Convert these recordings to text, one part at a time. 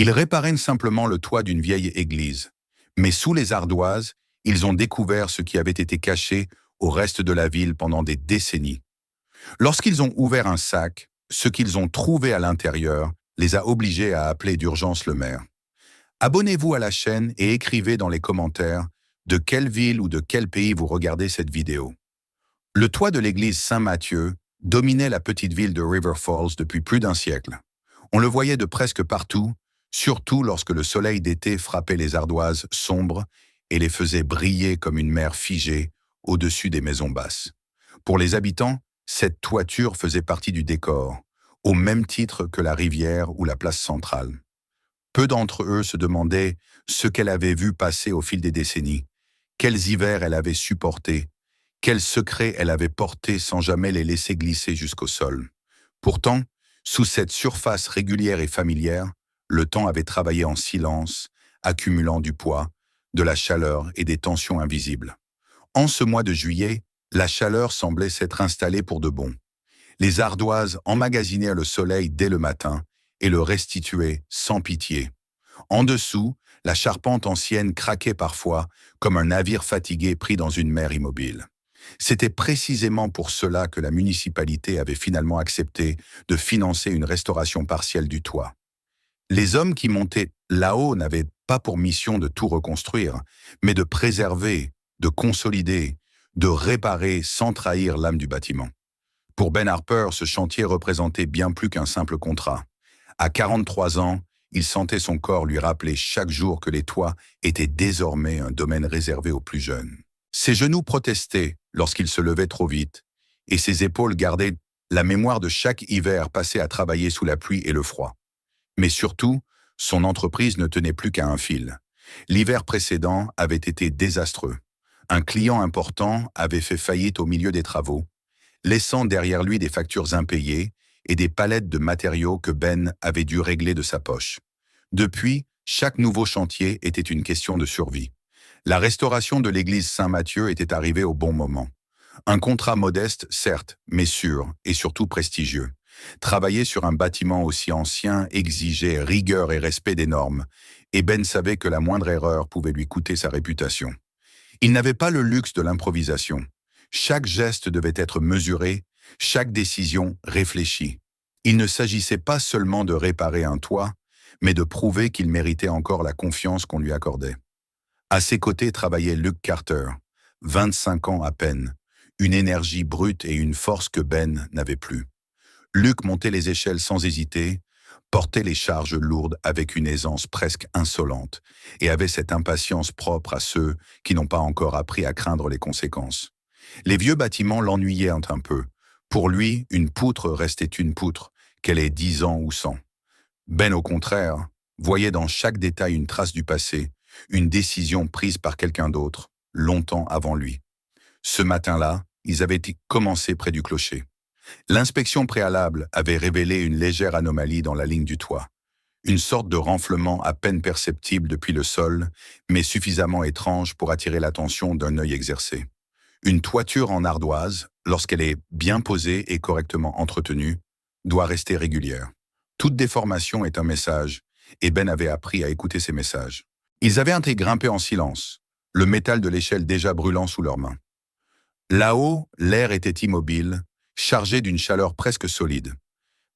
Ils réparaient simplement le toit d'une vieille église. Mais sous les ardoises, ils ont découvert ce qui avait été caché au reste de la ville pendant des décennies. Lorsqu'ils ont ouvert un sac, ce qu'ils ont trouvé à l'intérieur les a obligés à appeler d'urgence le maire. Abonnez-vous à la chaîne et écrivez dans les commentaires de quelle ville ou de quel pays vous regardez cette vidéo. Le toit de l'église Saint-Matthieu dominait la petite ville de River Falls depuis plus d'un siècle. On le voyait de presque partout, surtout lorsque le soleil d'été frappait les ardoises sombres et les faisait briller comme une mer figée au-dessus des maisons basses. Pour les habitants, cette toiture faisait partie du décor, au même titre que la rivière ou la place centrale. Peu d'entre eux se demandaient ce qu'elle avait vu passer au fil des décennies, quels hivers elle avait supportés, quels secrets elle avait portés sans jamais les laisser glisser jusqu'au sol. Pourtant, sous cette surface régulière et familière, le temps avait travaillé en silence, accumulant du poids, de la chaleur et des tensions invisibles. En ce mois de juillet, la chaleur semblait s'être installée pour de bon. Les ardoises emmagasinaient le soleil dès le matin et le restituaient sans pitié. En dessous, la charpente ancienne craquait parfois comme un navire fatigué pris dans une mer immobile. C'était précisément pour cela que la municipalité avait finalement accepté de financer une restauration partielle du toit. Les hommes qui montaient là-haut n'avaient pas pour mission de tout reconstruire, mais de préserver, de consolider, de réparer sans trahir l'âme du bâtiment. Pour Ben Harper, ce chantier représentait bien plus qu'un simple contrat. À 43 ans, il sentait son corps lui rappeler chaque jour que les toits étaient désormais un domaine réservé aux plus jeunes. Ses genoux protestaient lorsqu'il se levait trop vite, et ses épaules gardaient la mémoire de chaque hiver passé à travailler sous la pluie et le froid. Mais surtout, son entreprise ne tenait plus qu'à un fil. L'hiver précédent avait été désastreux. Un client important avait fait faillite au milieu des travaux, laissant derrière lui des factures impayées et des palettes de matériaux que Ben avait dû régler de sa poche. Depuis, chaque nouveau chantier était une question de survie. La restauration de l'église Saint-Matthieu était arrivée au bon moment. Un contrat modeste, certes, mais sûr et surtout prestigieux. Travailler sur un bâtiment aussi ancien exigeait rigueur et respect des normes, et Ben savait que la moindre erreur pouvait lui coûter sa réputation. Il n'avait pas le luxe de l'improvisation. Chaque geste devait être mesuré, chaque décision réfléchie. Il ne s'agissait pas seulement de réparer un toit, mais de prouver qu'il méritait encore la confiance qu'on lui accordait. À ses côtés travaillait Luke Carter, 25 ans à peine, une énergie brute et une force que Ben n'avait plus. Luke montait les échelles sans hésiter, portait les charges lourdes avec une aisance presque insolente et avait cette impatience propre à ceux qui n'ont pas encore appris à craindre les conséquences. Les vieux bâtiments l'ennuyaient un peu. Pour lui, une poutre restait une poutre, qu'elle ait 10 ans ou 100. Ben, au contraire, voyait dans chaque détail une trace du passé, une décision prise par quelqu'un d'autre, longtemps avant lui. Ce matin-là, ils avaient commencé près du clocher. L'inspection préalable avait révélé une légère anomalie dans la ligne du toit. Une sorte de renflement à peine perceptible depuis le sol, mais suffisamment étrange pour attirer l'attention d'un œil exercé. Une toiture en ardoise, lorsqu'elle est bien posée et correctement entretenue, doit rester régulière. Toute déformation est un message, et Ben avait appris à écouter ces messages. Ils avaient été grimpés en silence, le métal de l'échelle déjà brûlant sous leurs mains. Là-haut, l'air était immobile, chargé d'une chaleur presque solide.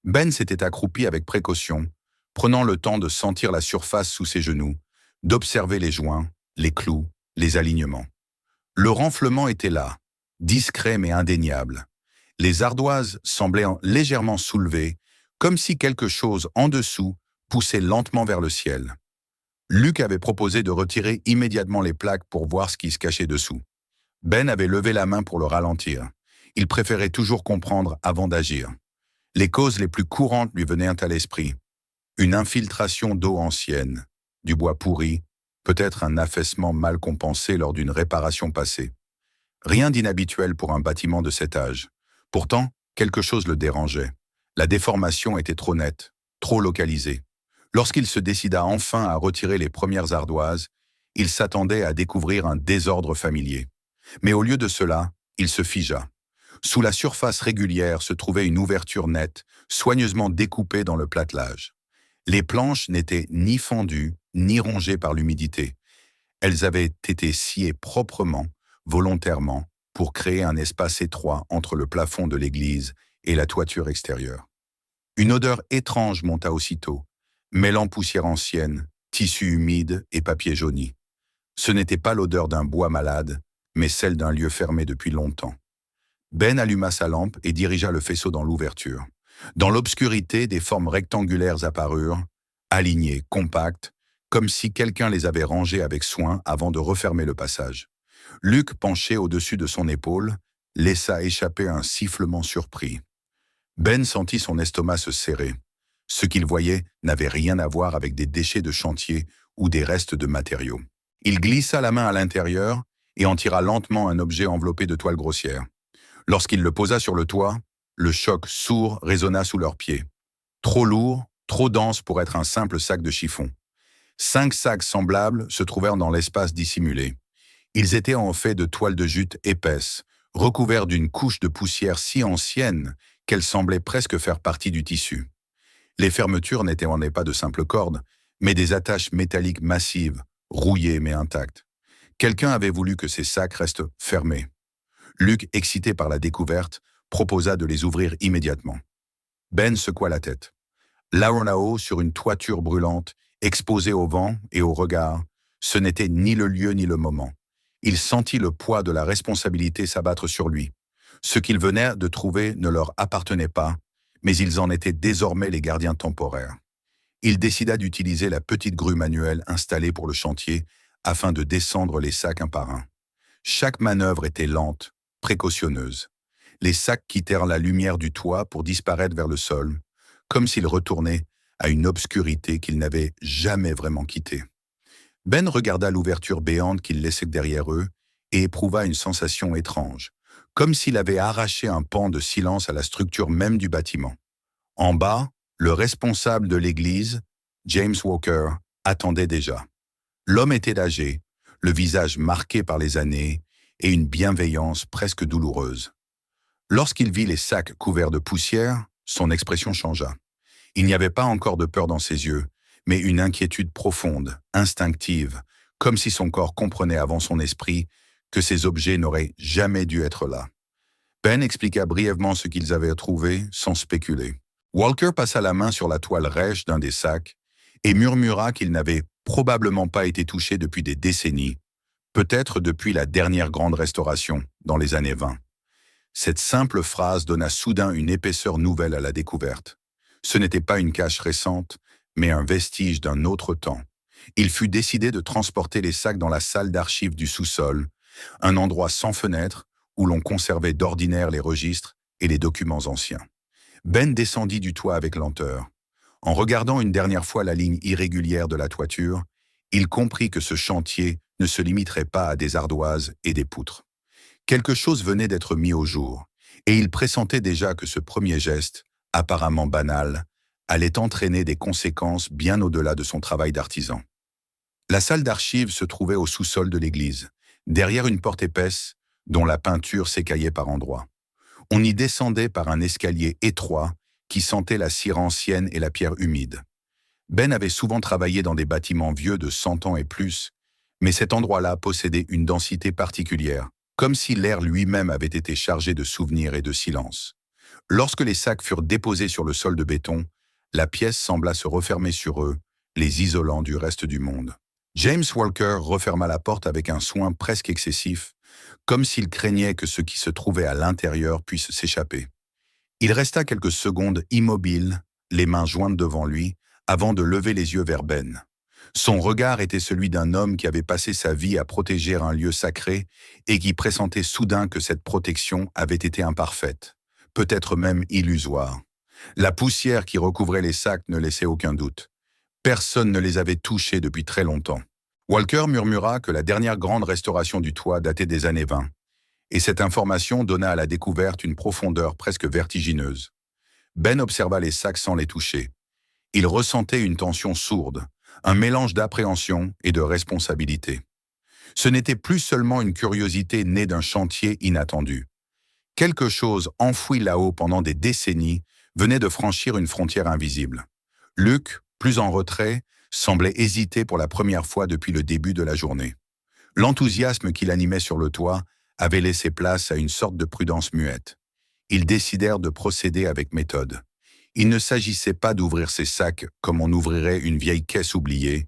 Ben s'était accroupi avec précaution, prenant le temps de sentir la surface sous ses genoux, d'observer les joints, les clous, les alignements. Le renflement était là, discret mais indéniable. Les ardoises semblaient légèrement soulevées, comme si quelque chose en dessous poussait lentement vers le ciel. Luke avait proposé de retirer immédiatement les plaques pour voir ce qui se cachait dessous. Ben avait levé la main pour le ralentir. Il préférait toujours comprendre avant d'agir. Les causes les plus courantes lui venaient à l'esprit. Une infiltration d'eau ancienne, du bois pourri, peut-être un affaissement mal compensé lors d'une réparation passée. Rien d'inhabituel pour un bâtiment de cet âge. Pourtant, quelque chose le dérangeait. La déformation était trop nette, trop localisée. Lorsqu'il se décida enfin à retirer les premières ardoises, il s'attendait à découvrir un désordre familier. Mais au lieu de cela, il se figea. Sous la surface régulière se trouvait une ouverture nette, soigneusement découpée dans le platelage. Les planches n'étaient ni fendues, ni rongées par l'humidité. Elles avaient été sciées proprement, volontairement, pour créer un espace étroit entre le plafond de l'église et la toiture extérieure. Une odeur étrange monta aussitôt, mêlant poussière ancienne, tissu humide et papier jauni. Ce n'était pas l'odeur d'un bois malade, mais celle d'un lieu fermé depuis longtemps. Ben alluma sa lampe et dirigea le faisceau dans l'ouverture. Dans l'obscurité, des formes rectangulaires apparurent, alignées, compactes, comme si quelqu'un les avait rangées avec soin avant de refermer le passage. Luc, penché au-dessus de son épaule, laissa échapper un sifflement surpris. Ben sentit son estomac se serrer. Ce qu'il voyait n'avait rien à voir avec des déchets de chantier ou des restes de matériaux. Il glissa la main à l'intérieur et en tira lentement un objet enveloppé de toile grossière. Lorsqu'il le posa sur le toit, le choc sourd résonna sous leurs pieds. Trop lourd, trop dense pour être un simple sac de chiffon. 5 sacs semblables se trouvèrent dans l'espace dissimulé. Ils étaient en fait de toile de jute épaisse, recouverts d'une couche de poussière si ancienne qu'elle semblait presque faire partie du tissu. Les fermetures n'étaient en effet pas de simples cordes, mais des attaches métalliques massives, rouillées mais intactes. Quelqu'un avait voulu que ces sacs restent fermés. Luc, excité par la découverte, proposa de les ouvrir immédiatement. Ben secoua la tête. Là en haut, sur une toiture brûlante, exposée au vent et au regard, ce n'était ni le lieu ni le moment. Il sentit le poids de la responsabilité s'abattre sur lui. Ce qu'ils venaient de trouver ne leur appartenait pas, mais ils en étaient désormais les gardiens temporaires. Il décida d'utiliser la petite grue manuelle installée pour le chantier afin de descendre les sacs un par un. Chaque manœuvre était lente, précautionneuse. Les sacs quittèrent la lumière du toit pour disparaître vers le sol, comme s'ils retournaient à une obscurité qu'ils n'avaient jamais vraiment quittée. Ben regarda l'ouverture béante qu'ils laissaient derrière eux et éprouva une sensation étrange, comme s'il avait arraché un pan de silence à la structure même du bâtiment. En bas, le responsable de l'église, James Walker, attendait déjà. L'homme était âgé, le visage marqué par les années et une bienveillance presque douloureuse. Lorsqu'il vit les sacs couverts de poussière, son expression changea. Il n'y avait pas encore de peur dans ses yeux, mais une inquiétude profonde, instinctive, comme si son corps comprenait avant son esprit que ces objets n'auraient jamais dû être là. Ben expliqua brièvement ce qu'ils avaient trouvé, sans spéculer. Walker passa la main sur la toile rêche d'un des sacs et murmura qu'il n'avait probablement pas été touché depuis des décennies, peut-être depuis la dernière grande restauration, dans les années 20. Cette simple phrase donna soudain une épaisseur nouvelle à la découverte. Ce n'était pas une cache récente, mais un vestige d'un autre temps. Il fut décidé de transporter les sacs dans la salle d'archives du sous-sol, un endroit sans fenêtre où l'on conservait d'ordinaire les registres et les documents anciens. Ben descendit du toit avec lenteur. En regardant une dernière fois la ligne irrégulière de la toiture, il comprit que ce chantier ne se limiterait pas à des ardoises et des poutres. Quelque chose venait d'être mis au jour, et il pressentait déjà que ce premier geste, apparemment banal, allait entraîner des conséquences bien au-delà de son travail d'artisan. La salle d'archives se trouvait au sous-sol de l'église, derrière une porte épaisse dont la peinture s'écaillait par endroits. On y descendait par un escalier étroit qui sentait la cire ancienne et la pierre humide. Ben avait souvent travaillé dans des bâtiments vieux de 100 ans et plus, mais cet endroit-là possédait une densité particulière, comme si l'air lui-même avait été chargé de souvenirs et de silence. Lorsque les sacs furent déposés sur le sol de béton, la pièce sembla se refermer sur eux, les isolant du reste du monde. James Walker referma la porte avec un soin presque excessif, comme s'il craignait que ce qui se trouvait à l'intérieur puisse s'échapper. Il resta quelques secondes immobile, les mains jointes devant lui, avant de lever les yeux vers Ben. Son regard était celui d'un homme qui avait passé sa vie à protéger un lieu sacré et qui pressentait soudain que cette protection avait été imparfaite, peut-être même illusoire. La poussière qui recouvrait les sacs ne laissait aucun doute. Personne ne les avait touchés depuis très longtemps. Walker murmura que la dernière grande restauration du toit datait des années 20, et cette information donna à la découverte une profondeur presque vertigineuse. Ben observa les sacs sans les toucher. Il ressentait une tension sourde, un mélange d'appréhension et de responsabilité. Ce n'était plus seulement une curiosité née d'un chantier inattendu. Quelque chose enfoui là-haut pendant des décennies venait de franchir une frontière invisible. Luc, plus en retrait, semblait hésiter pour la première fois depuis le début de la journée. L'enthousiasme qui l'animait sur le toit avait laissé place à une sorte de prudence muette. Ils décidèrent de procéder avec méthode. Il ne s'agissait pas d'ouvrir ces sacs comme on ouvrirait une vieille caisse oubliée,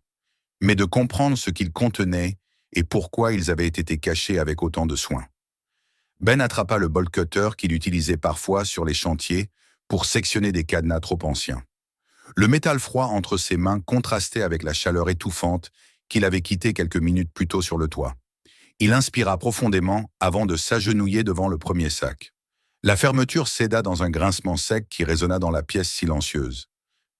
mais de comprendre ce qu'ils contenaient et pourquoi ils avaient été cachés avec autant de soin. Ben attrapa le bolt cutter qu'il utilisait parfois sur les chantiers pour sectionner des cadenas trop anciens. Le métal froid entre ses mains contrastait avec la chaleur étouffante qu'il avait quittée quelques minutes plus tôt sur le toit. Il inspira profondément avant de s'agenouiller devant le premier sac. La fermeture céda dans un grincement sec qui résonna dans la pièce silencieuse.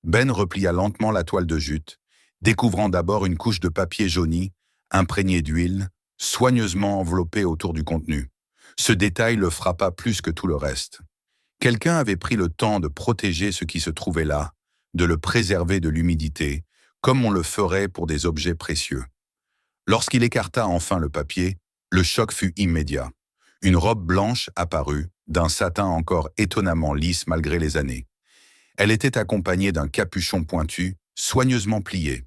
Ben replia lentement la toile de jute, découvrant d'abord une couche de papier jauni, imprégnée d'huile, soigneusement enveloppée autour du contenu. Ce détail le frappa plus que tout le reste. Quelqu'un avait pris le temps de protéger ce qui se trouvait là, de le préserver de l'humidité, comme on le ferait pour des objets précieux. Lorsqu'il écarta enfin le papier, le choc fut immédiat. Une robe blanche apparut, d'un satin encore étonnamment lisse malgré les années. Elle était accompagnée d'un capuchon pointu, soigneusement plié.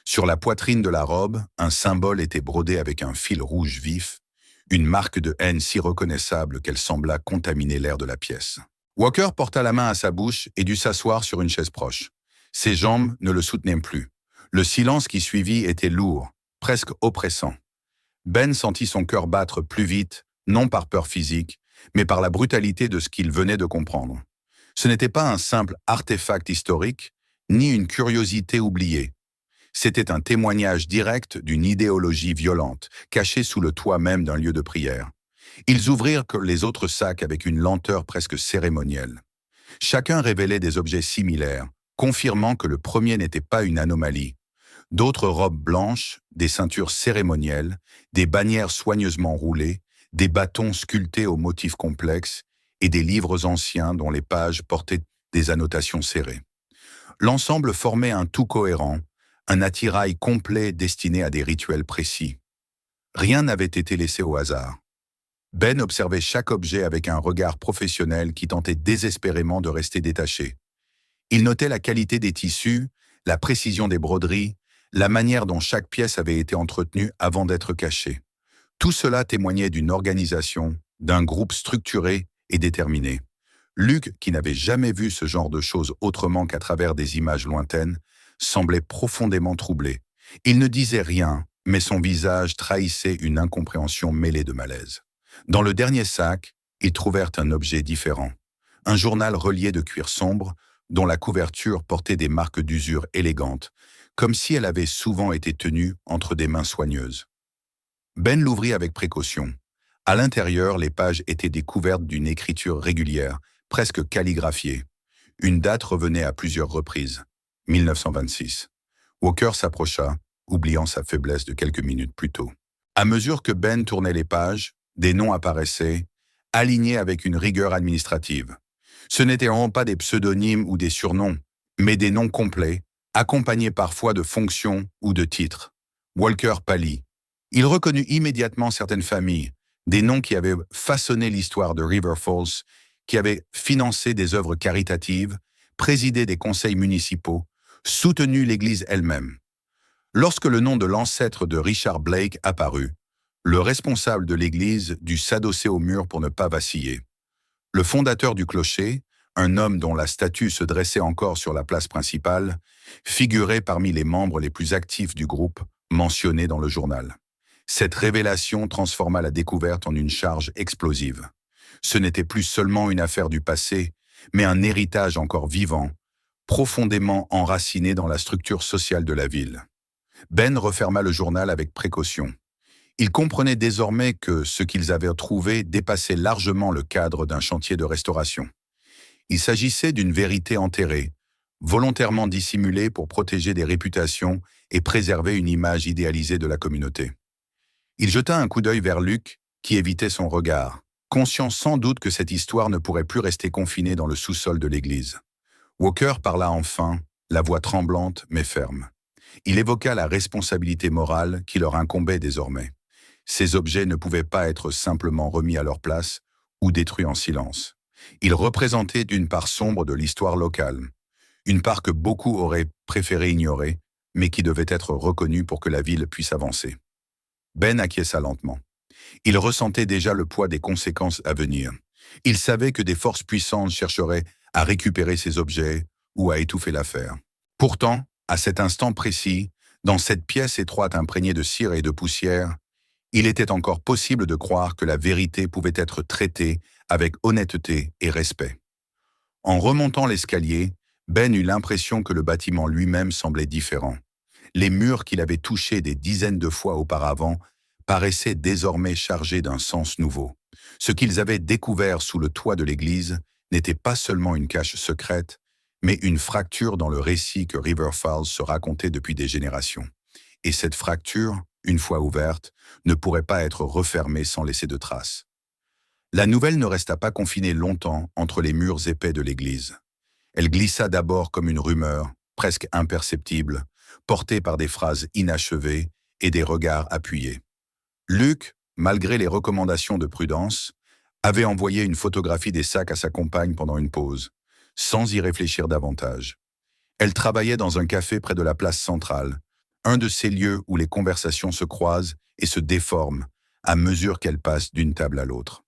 Sur la poitrine de la robe, un symbole était brodé avec un fil rouge vif, une marque de haine si reconnaissable qu'elle sembla contaminer l'air de la pièce. Walker porta la main à sa bouche et dut s'asseoir sur une chaise proche. Ses jambes ne le soutenaient plus. Le silence qui suivit était lourd, presque oppressant. Ben sentit son cœur battre plus vite, non par peur physique, mais par la brutalité de ce qu'il venait de comprendre. Ce n'était pas un simple artefact historique, ni une curiosité oubliée. C'était un témoignage direct d'une idéologie violente, cachée sous le toit même d'un lieu de prière. Ils ouvrirent que les autres sacs avec une lenteur presque cérémonielle. Chacun révélait des objets similaires, confirmant que le premier n'était pas une anomalie. D'autres robes blanches, des ceintures cérémonielles, des bannières soigneusement roulées, des bâtons sculptés aux motifs complexes et des livres anciens dont les pages portaient des annotations serrées. L'ensemble formait un tout cohérent, un attirail complet destiné à des rituels précis. Rien n'avait été laissé au hasard. Ben observait chaque objet avec un regard professionnel qui tentait désespérément de rester détaché. Il notait la qualité des tissus, la précision des broderies, la manière dont chaque pièce avait été entretenue avant d'être cachée. Tout cela témoignait d'une organisation, d'un groupe structuré et déterminé. Luc, qui n'avait jamais vu ce genre de choses autrement qu'à travers des images lointaines, semblait profondément troublé. Il ne disait rien, mais son visage trahissait une incompréhension mêlée de malaise. Dans le dernier sac, ils trouvèrent un objet différent. Un journal relié de cuir sombre, dont la couverture portait des marques d'usure élégantes, comme si elle avait souvent été tenue entre des mains soigneuses. Ben l'ouvrit avec précaution. À l'intérieur, les pages étaient découvertes d'une écriture régulière, presque calligraphiée. Une date revenait à plusieurs reprises. 1926. Walker s'approcha, oubliant sa faiblesse de quelques minutes plus tôt. À mesure que Ben tournait les pages, des noms apparaissaient, alignés avec une rigueur administrative. Ce n'étaient vraiment pas des pseudonymes ou des surnoms, mais des noms complets, accompagnés parfois de fonctions ou de titres. Walker pâlit. Il reconnut immédiatement certaines familles, des noms qui avaient façonné l'histoire de River Falls, qui avaient financé des œuvres caritatives, présidé des conseils municipaux, soutenu l'Église elle-même. Lorsque le nom de l'ancêtre de Richard Blake apparut, le responsable de l'Église dut s'adosser au mur pour ne pas vaciller. Le fondateur du clocher, un homme dont la statue se dressait encore sur la place principale, figurait parmi les membres les plus actifs du groupe, mentionnés dans le journal. Cette révélation transforma la découverte en une charge explosive. Ce n'était plus seulement une affaire du passé, mais un héritage encore vivant, profondément enraciné dans la structure sociale de la ville. Ben referma le journal avec précaution. Il comprenait désormais que ce qu'ils avaient trouvé dépassait largement le cadre d'un chantier de restauration. Il s'agissait d'une vérité enterrée, volontairement dissimulée pour protéger des réputations et préserver une image idéalisée de la communauté. Il jeta un coup d'œil vers Luc, qui évitait son regard, conscient sans doute que cette histoire ne pourrait plus rester confinée dans le sous-sol de l'église. Walker parla enfin, la voix tremblante mais ferme. Il évoqua la responsabilité morale qui leur incombait désormais. Ces objets ne pouvaient pas être simplement remis à leur place ou détruits en silence. Ils représentaient une part sombre de l'histoire locale, Une part que beaucoup auraient préféré ignorer, mais qui devait être reconnue pour que la ville puisse avancer. Ben acquiesça lentement. Il ressentait déjà le poids des conséquences à venir. Il savait que des forces puissantes chercheraient à récupérer ces objets ou à étouffer l'affaire. Pourtant, à cet instant précis, dans cette pièce étroite imprégnée de cire et de poussière, il était encore possible de croire que la vérité pouvait être traitée avec honnêteté et respect. En remontant l'escalier, Ben eut l'impression que le bâtiment lui-même semblait différent. Les murs qu'il avait touchés des dizaines de fois auparavant paraissaient désormais chargés d'un sens nouveau. Ce qu'ils avaient découvert sous le toit de l'église n'était pas seulement une cache secrète, mais une fracture dans le récit que River Falls se racontait depuis des générations. Et cette fracture, une fois ouverte, ne pourrait pas être refermée sans laisser de traces. La nouvelle ne resta pas confinée longtemps entre les murs épais de l'église. Elle glissa d'abord comme une rumeur, presque imperceptible, portée par des phrases inachevées et des regards appuyés. Luke, malgré les recommandations de prudence, avait envoyé une photographie des sacs à sa compagne pendant une pause, sans y réfléchir davantage. Elle travaillait dans un café près de la place centrale, un de ces lieux où les conversations se croisent et se déforment à mesure qu'elles passent d'une table à l'autre.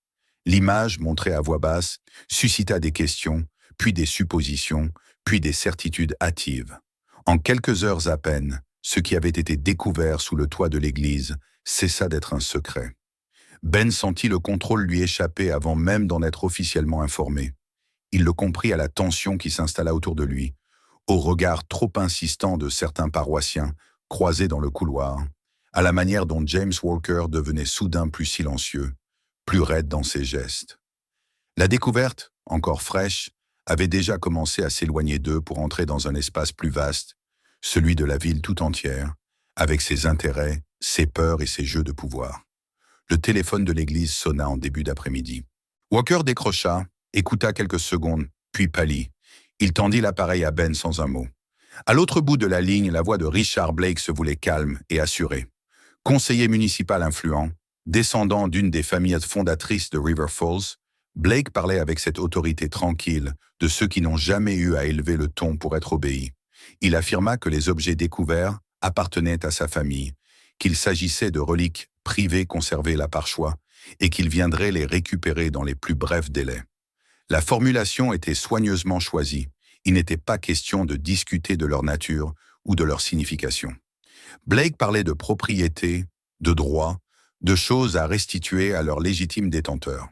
L'image, montrée à voix basse, suscita des questions, puis des suppositions, puis des certitudes hâtives. En quelques heures à peine, ce qui avait été découvert sous le toit de l'église cessa d'être un secret. Ben sentit le contrôle lui échapper avant même d'en être officiellement informé. Il le comprit à la tension qui s'installa autour de lui, au regard trop insistant de certains paroissiens croisés dans le couloir, à la manière dont James Walker devenait soudain plus silencieux, plus raide dans ses gestes. La découverte, encore fraîche, avait déjà commencé à s'éloigner d'eux pour entrer dans un espace plus vaste, celui de la ville tout entière, avec ses intérêts, ses peurs et ses jeux de pouvoir. Le téléphone de l'église sonna en début d'après-midi. Walker décrocha, écouta quelques secondes, puis pâlit. Il tendit l'appareil à Ben sans un mot. À l'autre bout de la ligne, la voix de Richard Blake se voulait calme et assurée. Conseiller municipal influent, descendant d'une des familles fondatrices de River Falls, Blake parlait avec cette autorité tranquille de ceux qui n'ont jamais eu à élever le ton pour être obéis. Il affirma que les objets découverts appartenaient à sa famille, qu'il s'agissait de reliques privées conservées là par choix et qu'il viendrait les récupérer dans les plus brefs délais. La formulation était soigneusement choisie. Il n'était pas question de discuter de leur nature ou de leur signification. Blake parlait de propriété, de droit, de choses à restituer à leurs légitimes détenteurs.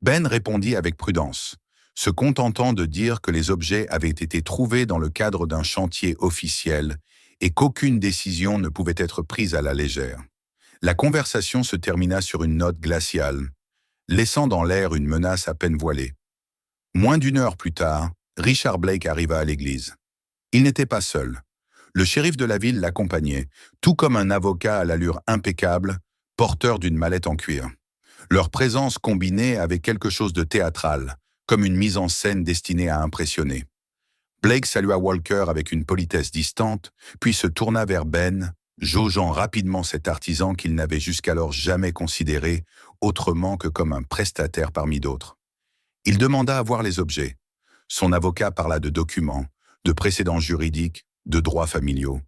Ben répondit avec prudence, se contentant de dire que les objets avaient été trouvés dans le cadre d'un chantier officiel et qu'aucune décision ne pouvait être prise à la légère. La conversation se termina sur une note glaciale, laissant dans l'air une menace à peine voilée. Moins d'une heure plus tard, Richard Blake arriva à l'église. Il n'était pas seul. Le shérif de la ville l'accompagnait, tout comme un avocat à l'allure impeccable, porteur d'une mallette en cuir. Leur présence combinée avait quelque chose de théâtral, comme une mise en scène destinée à impressionner. Blake salua Walker avec une politesse distante, puis se tourna vers Ben, jaugeant rapidement cet artisan qu'il n'avait jusqu'alors jamais considéré autrement que comme un prestataire parmi d'autres. Il demanda à voir les objets. Son avocat parla de documents, de précédents juridiques, de droits familiaux.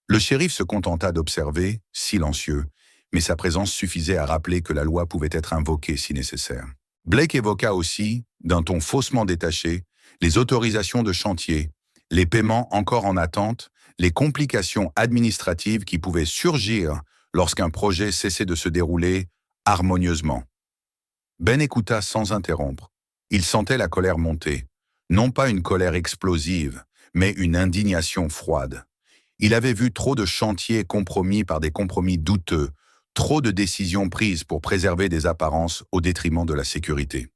Le shérif se contenta d'observer, silencieux, mais sa présence suffisait à rappeler que la loi pouvait être invoquée si nécessaire. Blake évoqua aussi, d'un ton faussement détaché, les autorisations de chantier, les paiements encore en attente, les complications administratives qui pouvaient surgir lorsqu'un projet cessait de se dérouler harmonieusement. Ben écouta sans interrompre. Il sentait la colère monter, non pas une colère explosive, mais une indignation froide. Il avait vu trop de chantiers compromis par des compromis douteux, trop de décisions prises pour préserver des apparences au détriment de la sécurité.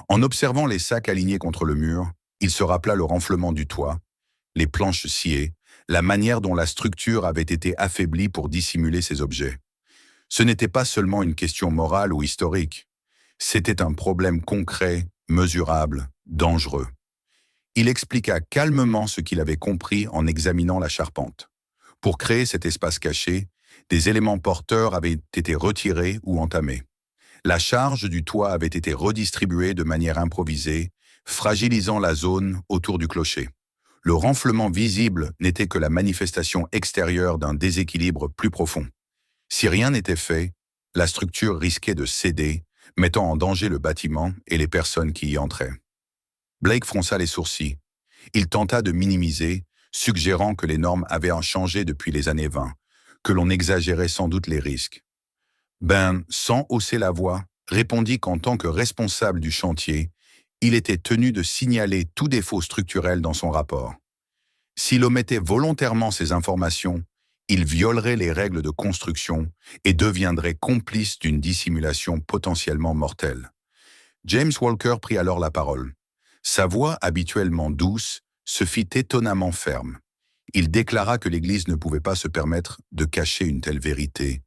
En observant les sacs alignés contre le mur, il se rappela le renflement du toit, les planches sciées, la manière dont la structure avait été affaiblie pour dissimuler ces objets. Ce n'était pas seulement une question morale ou historique, c'était un problème concret, mesurable, dangereux. Il expliqua calmement ce qu'il avait compris en examinant la charpente. Pour créer cet espace caché, des éléments porteurs avaient été retirés ou entamés. La charge du toit avait été redistribuée de manière improvisée, fragilisant la zone autour du clocher. Le renflement visible n'était que la manifestation extérieure d'un déséquilibre plus profond. Si rien n'était fait, la structure risquait de céder, mettant en danger le bâtiment et les personnes qui y entraient. Blake fronça les sourcils. Il tenta de minimiser, suggérant que les normes avaient changé depuis les années 20, que l'on exagérait sans doute les risques. Ben, sans hausser la voix, répondit qu'en tant que responsable du chantier, il était tenu de signaler tout défaut structurel dans son rapport. S'il omettait volontairement ces informations, il violerait les règles de construction et deviendrait complice d'une dissimulation potentiellement mortelle. James Walker prit alors la parole. Sa voix, habituellement douce, se fit étonnamment ferme. Il déclara que l'Église ne pouvait pas se permettre de cacher une telle vérité,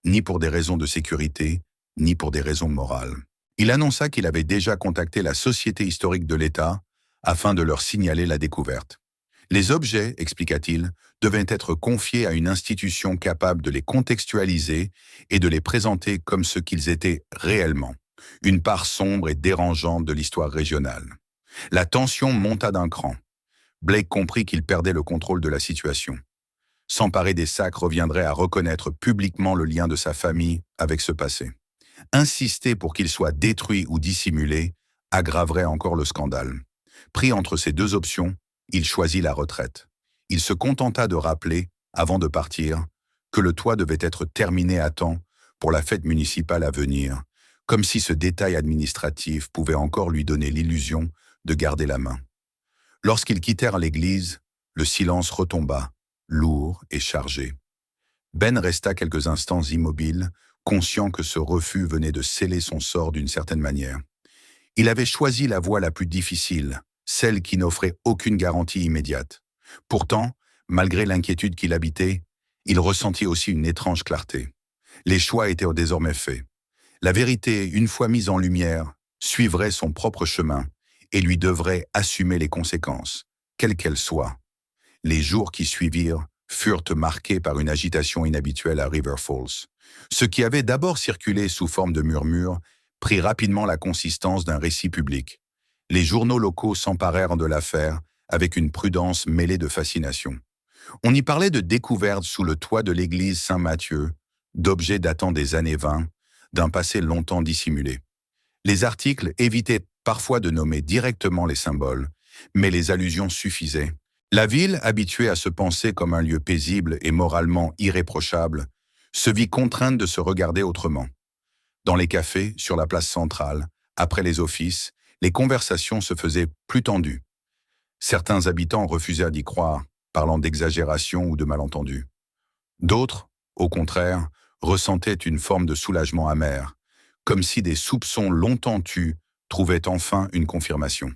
ni pour des raisons de sécurité, ni pour des raisons morales. Il annonça qu'il avait déjà contacté la Société historique de l'État afin de leur signaler la découverte. Les objets, expliqua-t-il, devaient être confiés à une institution capable de les contextualiser et de les présenter comme ce qu'ils étaient réellement, une part sombre et dérangeante de l'histoire régionale. La tension monta d'un cran. Blake comprit qu'il perdait le contrôle de la situation. S'emparer des sacs reviendrait à reconnaître publiquement le lien de sa famille avec ce passé. Insister pour qu'il soit détruit ou dissimulé aggraverait encore le scandale. Pris entre ces deux options, il choisit la retraite. Il se contenta de rappeler, avant de partir, que le toit devait être terminé à temps pour la fête municipale à venir, comme si ce détail administratif pouvait encore lui donner l'illusion de garder la main. Lorsqu'ils quittèrent l'église, le silence retomba, lourd et chargé. Ben resta quelques instants immobile, conscient que ce refus venait de sceller son sort d'une certaine manière. Il avait choisi la voie la plus difficile, celle qui n'offrait aucune garantie immédiate. Pourtant, malgré l'inquiétude qui l'habitait, il ressentit aussi une étrange clarté. Les choix étaient désormais faits. La vérité, une fois mise en lumière, suivrait son propre chemin et lui devrait assumer les conséquences, quelles qu'elles soient. Les jours qui suivirent furent marqués par une agitation inhabituelle à River Falls. Ce qui avait d'abord circulé sous forme de murmures prit rapidement la consistance d'un récit public. Les journaux locaux s'emparèrent de l'affaire avec une prudence mêlée de fascination. On y parlait de découvertes sous le toit de l'église Saint-Matthieu, d'objets datant des années 20, d'un passé longtemps dissimulé. Les articles évitaient parfois de nommer directement les symboles, mais les allusions suffisaient. La ville, habituée à se penser comme un lieu paisible et moralement irréprochable, se vit contrainte de se regarder autrement. Dans les cafés, sur la place centrale, après les offices, les conversations se faisaient plus tendues. Certains habitants refusèrent d'y croire, parlant d'exagération ou de malentendus. D'autres, au contraire, ressentaient une forme de soulagement amer, comme si des soupçons longtemps tus trouvaient enfin une confirmation.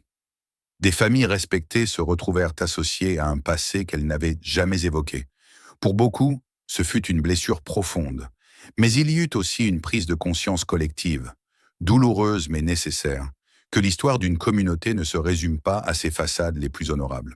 Des familles respectées se retrouvèrent associées à un passé qu'elles n'avaient jamais évoqué. Pour beaucoup, ce fut une blessure profonde, mais il y eut aussi une prise de conscience collective, douloureuse mais nécessaire, que l'histoire d'une communauté ne se résume pas à ses façades les plus honorables.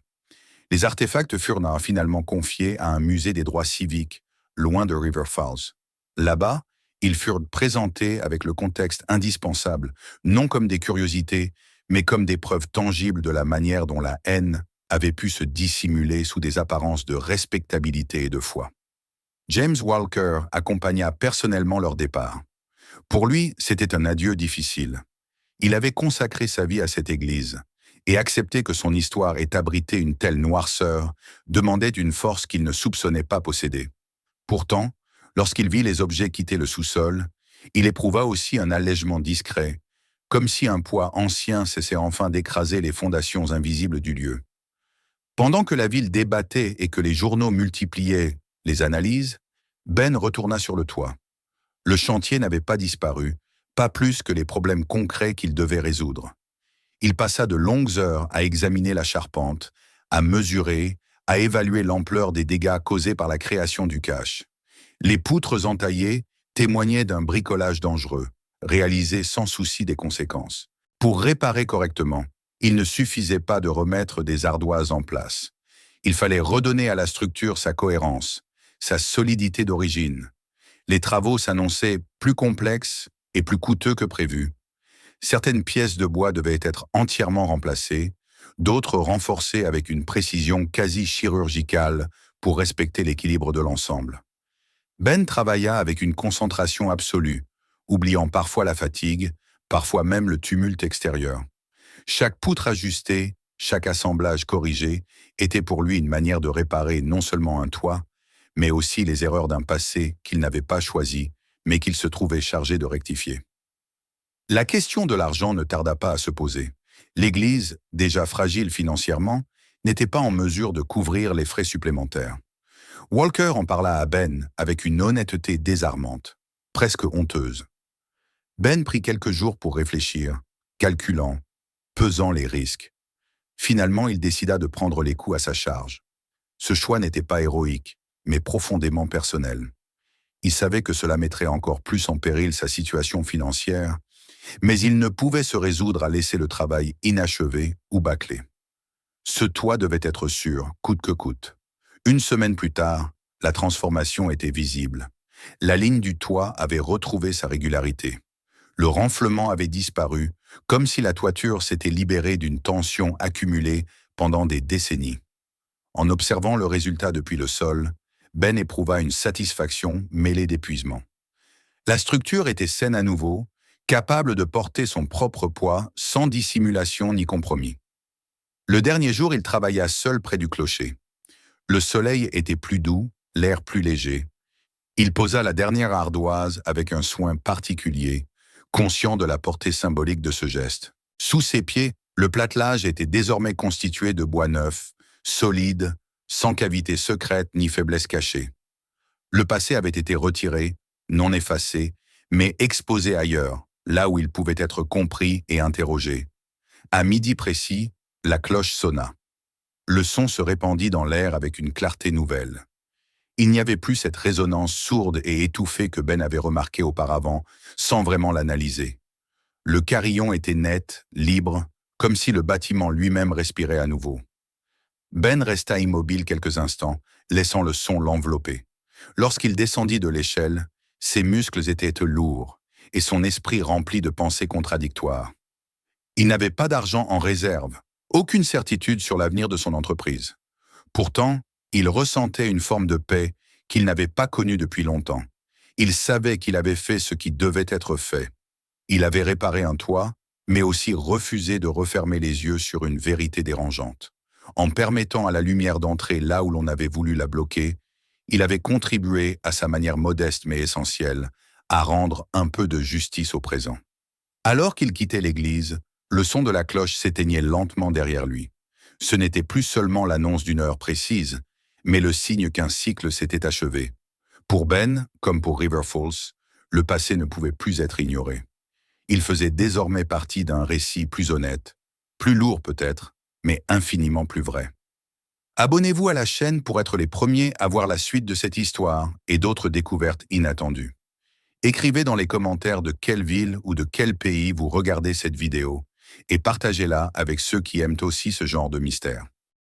Les artefacts furent finalement confiés à un musée des droits civiques, loin de River Falls. Là-bas, ils furent présentés avec le contexte indispensable, non comme des curiosités, mais comme des preuves tangibles de la manière dont la haine avait pu se dissimuler sous des apparences de respectabilité et de foi. James Walker accompagna personnellement leur départ. Pour lui, c'était un adieu difficile. Il avait consacré sa vie à cette église, et accepter que son histoire ait abrité une telle noirceur demandait une force qu'il ne soupçonnait pas posséder. Pourtant, lorsqu'il vit les objets quitter le sous-sol, il éprouva aussi un allègement discret, comme si un poids ancien cessait enfin d'écraser les fondations invisibles du lieu. Pendant que la ville débattait et que les journaux multipliaient les analyses, Ben retourna sur le toit. Le chantier n'avait pas disparu, pas plus que les problèmes concrets qu'il devait résoudre. Il passa de longues heures à examiner la charpente, à mesurer, à évaluer l'ampleur des dégâts causés par la création du cache. Les poutres entaillées témoignaient d'un bricolage dangereux, réalisé sans souci des conséquences. Pour réparer correctement, il ne suffisait pas de remettre des ardoises en place. Il fallait redonner à la structure sa cohérence, sa solidité d'origine. Les travaux s'annonçaient plus complexes et plus coûteux que prévu. Certaines pièces de bois devaient être entièrement remplacées, d'autres renforcés avec une précision quasi chirurgicale pour respecter l'équilibre de l'ensemble. Ben travailla avec une concentration absolue, oubliant parfois la fatigue, parfois même le tumulte extérieur. Chaque poutre ajustée, chaque assemblage corrigé était pour lui une manière de réparer non seulement un toit, mais aussi les erreurs d'un passé qu'il n'avait pas choisi, mais qu'il se trouvait chargé de rectifier. La question de l'argent ne tarda pas à se poser. L'Église, déjà fragile financièrement, n'était pas en mesure de couvrir les frais supplémentaires. Walker en parla à Ben avec une honnêteté désarmante, presque honteuse. Ben prit quelques jours pour réfléchir, calculant, pesant les risques. Finalement, il décida de prendre les coûts à sa charge. Ce choix n'était pas héroïque, mais profondément personnel. Il savait que cela mettrait encore plus en péril sa situation financière, mais il ne pouvait se résoudre à laisser le travail inachevé ou bâclé. Ce toit devait être sûr, coûte que coûte. Une semaine plus tard, la transformation était visible. La ligne du toit avait retrouvé sa régularité. Le renflement avait disparu, comme si la toiture s'était libérée d'une tension accumulée pendant des décennies. En observant le résultat depuis le sol, Ben éprouva une satisfaction mêlée d'épuisement. La structure était saine à nouveau, capable de porter son propre poids sans dissimulation ni compromis. Le dernier jour, il travailla seul près du clocher. Le soleil était plus doux, l'air plus léger. Il posa la dernière ardoise avec un soin particulier, conscient de la portée symbolique de ce geste. Sous ses pieds, le platelage était désormais constitué de bois neuf, solide, sans cavité secrète ni faiblesse cachée. Le passé avait été retiré, non effacé, mais exposé ailleurs, là où il pouvait être compris et interrogé. À midi précis, la cloche sonna. Le son se répandit dans l'air avec une clarté nouvelle. Il n'y avait plus cette résonance sourde et étouffée que Ben avait remarquée auparavant, sans vraiment l'analyser. Le carillon était net, libre, comme si le bâtiment lui-même respirait à nouveau. Ben resta immobile quelques instants, laissant le son l'envelopper. Lorsqu'il descendit de l'échelle, ses muscles étaient lourds et son esprit rempli de pensées contradictoires. Il n'avait pas d'argent en réserve, aucune certitude sur l'avenir de son entreprise. Pourtant, il ressentait une forme de paix qu'il n'avait pas connue depuis longtemps. Il savait qu'il avait fait ce qui devait être fait. Il avait réparé un toit, mais aussi refusé de refermer les yeux sur une vérité dérangeante. En permettant à la lumière d'entrer là où l'on avait voulu la bloquer, il avait contribué, à sa manière modeste mais essentielle, à rendre un peu de justice au présent. Alors qu'il quittait l'église, le son de la cloche s'éteignait lentement derrière lui. Ce n'était plus seulement l'annonce d'une heure précise, mais le signe qu'un cycle s'était achevé. Pour Ben, comme pour River Falls, le passé ne pouvait plus être ignoré. Il faisait désormais partie d'un récit plus honnête, plus lourd peut-être, mais infiniment plus vrai. Abonnez-vous à la chaîne pour être les premiers à voir la suite de cette histoire et d'autres découvertes inattendues. Écrivez dans les commentaires de quelle ville ou de quel pays vous regardez cette vidéo et partagez-la avec ceux qui aiment aussi ce genre de mystère.